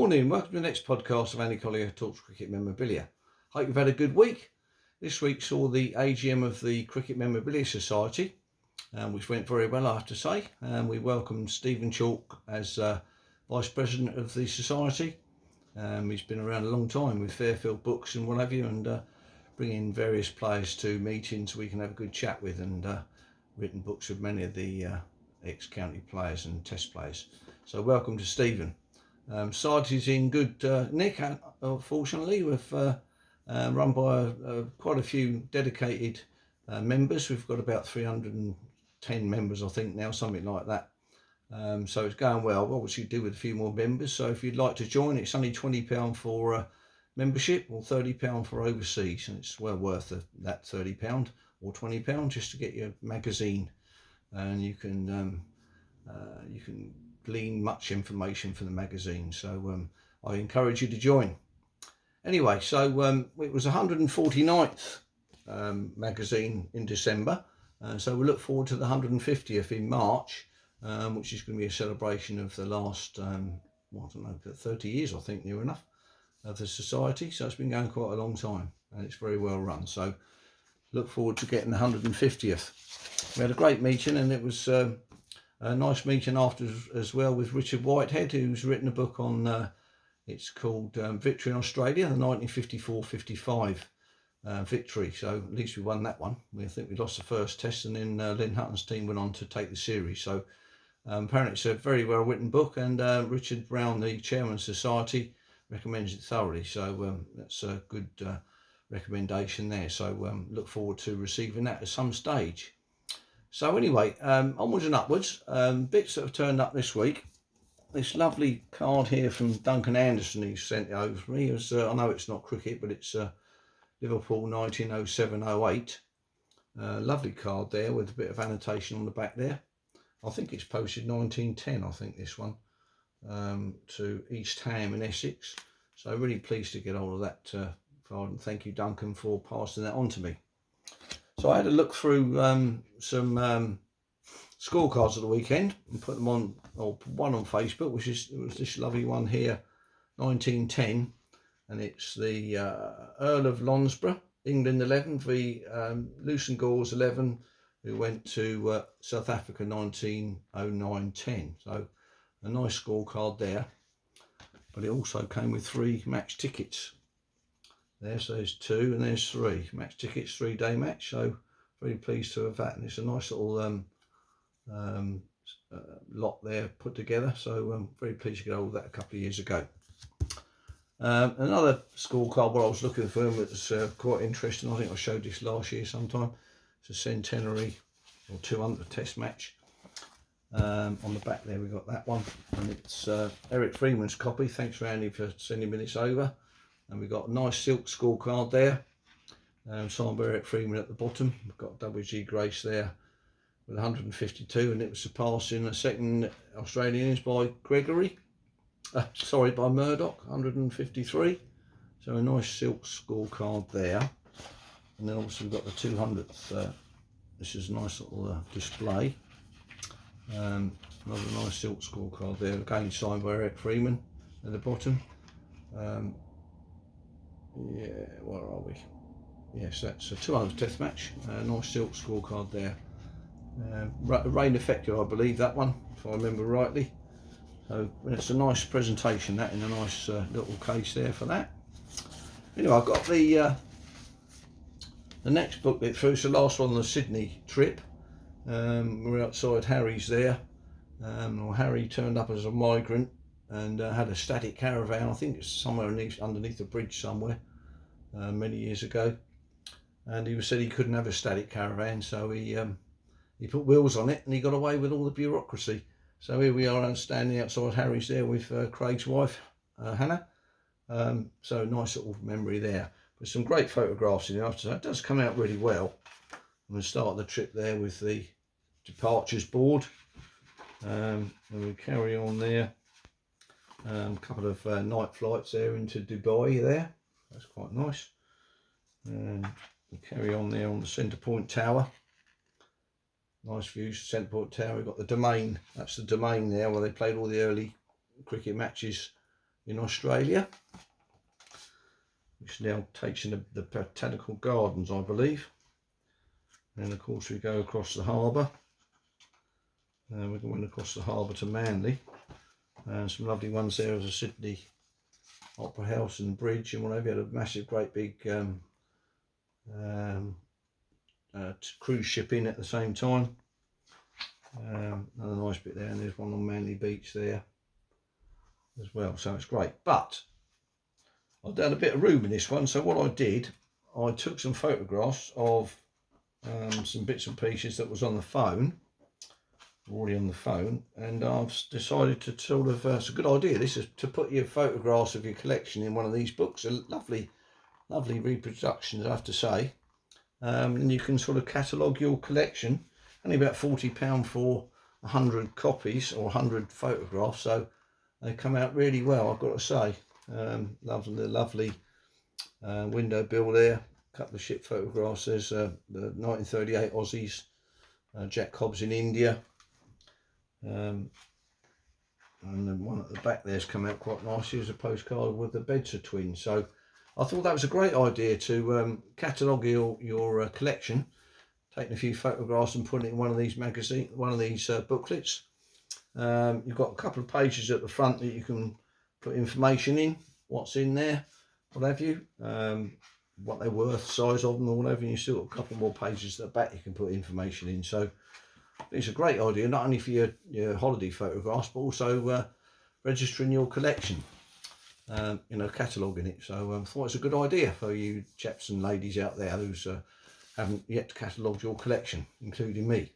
morning, welcome to the next podcast of Andy Collier-talks cricket memorabilia. Hope you've had a good week. This week saw the AGM of the Cricket Memorabilia Society, which went very well, I have to say. We welcomed Stephen Chalk as Vice President of the Society. He's been around a long time with Fairfield Books and what have you, and bringing various players to meetings we can have a good chat with, and written books of many of the ex-county players and test players. So welcome to Stephen. Society's in good nick, fortunately. We've run by quite a few dedicated members. We've got about 310 members, I think, now, something like that. So it's going well. Obviously, do with a few more members. So if you'd like to join, it's only £20 for membership or £30 for overseas, and it's well worth that £30 or £20 just to get your magazine, and you can glean much information from the magazine. So I encourage you to join. Anyway, so it was 149th magazine in December, so we look forward to the 150th in March, which is going to be a celebration of the last, I don't know, 30 years, I think, near enough, of the society. So it's been going quite a long time, and it's very well run. So look forward to getting the 150th. We had a great meeting, and it was a nice meeting after as well with Richard Whitehead, who's written a book on, it's called Victory in Australia, the 1954-55 victory. So at least we won that one. I think we lost the first test, and then Lynn Hutton's team went on to take the series. So apparently it's a very well written book, and Richard Brown, the chairman of the society, recommends it thoroughly. So that's a good recommendation there. So look forward to receiving that at some stage. So anyway, onwards and upwards, bits that have turned up this week. This lovely card here from Duncan Anderson, he sent it over to me. It was, I know it's not cricket, but it's Liverpool 1907-08. Lovely card there with a bit of annotation on the back there. I think it's posted 1910, I think, this one, to East Ham in Essex. So really pleased to get hold of that card, and thank you, Duncan, for passing that on to me. So I had a look through some scorecards of the weekend and put them on, or one on Facebook, which was this lovely one here, 1910, and it's the Earl of Lonsborough, England 11 v Luton Gauls 11, who went to South Africa 1909-10. So a nice scorecard there, but it also came with 3 match tickets. There, so there's 2 and there's 3 match tickets, 3-day match. So very pleased to have that, and it's a nice little lot there put together. So I'm very pleased to get hold of that a couple of years ago. Another scorecard what I was looking for was quite interesting. I think I showed this last year sometime. It's a centenary or 200 test match. On the back there we got that one, and it's Eric Freeman's copy. Thanks Randy for sending me this over. And we've got a nice silk scorecard there, signed by Eric Freeman at the bottom. We've got WG Grace there with 152, and it was surpassed in the second Australian innings by by Murdoch, 153. So a nice silk scorecard there. And then also we've got the 200th. This is a nice little display. Another nice silk scorecard there, again signed by Eric Freeman at the bottom. Yeah, where are we? Yes, that's a 200 test match. Nice silk scorecard there. Rain effective, I believe, that one, if I remember rightly. So it's a nice presentation, that, in a nice little case there for that. Anyway, I've got the next booklet through. It's the last one on the Sydney trip. We're outside Harry's there. Harry turned up as a migrant and had a static caravan. I think it's somewhere underneath a bridge somewhere, many years ago. And he said he couldn't have a static caravan, so he put wheels on it, and he got away with all the bureaucracy. So here we are standing outside Harry's there with Craig's wife, Hannah. So nice little memory there. But some great photographs in the after. It does come out really well. I'm going to start the trip there with the departures board. And we carry on there. A couple of night flights there into Dubai there. That's quite nice. And we carry on there on the Centre Point Tower. Nice views, Centre Point Tower. We've got the Domain. That's the Domain there where they played all the early cricket matches in Australia, which now takes in the botanical gardens, I believe. And of course we go across the harbour. We're going across the harbour to Manly. And some lovely ones there as a Sydney Opera House and Bridge and whatever. You had a massive, great big cruise ship in at the same time. Another nice bit there, and there's one on Manly Beach there as well, so it's great. But I've done a bit of room in this one, so what I did, I took some photographs of some bits and pieces that was on the phone, already on the phone, and I've decided to sort of, it's a good idea, this is to put your photographs of your collection in one of these books. A lovely reproductions, I have to say. And you can sort of catalogue your collection. Only about £40 for 100 copies or 100 photographs, so they come out really well, I've got to say. Lovely window bill there, a couple of ship photographs. There's the 1938 Aussies, Jack Cobbs in India, and the one at the back there's come out quite nicely as a postcard with the Bedser twins. So I thought that was a great idea to catalogue your collection, taking a few photographs and putting it in one of these booklets. You've got a couple of pages at the front that you can put information in, what's in there, what have you, what they're worth, size of them or whatever, and you've still got a couple more pages at the back you can put information in. So it's a great idea, not only for your holiday photographs, but also registering your collection, cataloguing it. So I thought it's a good idea for you chaps and ladies out there who's haven't yet catalogued your collection, including me.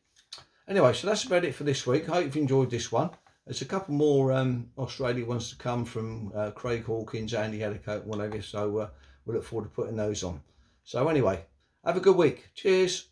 Anyway, so that's about it for this week. I hope you've enjoyed this one. There's a couple more Australia ones to come from Craig Hawkins, Andy Haddicoat, whatever. So we look forward to putting those on. So anyway, have a good week. Cheers.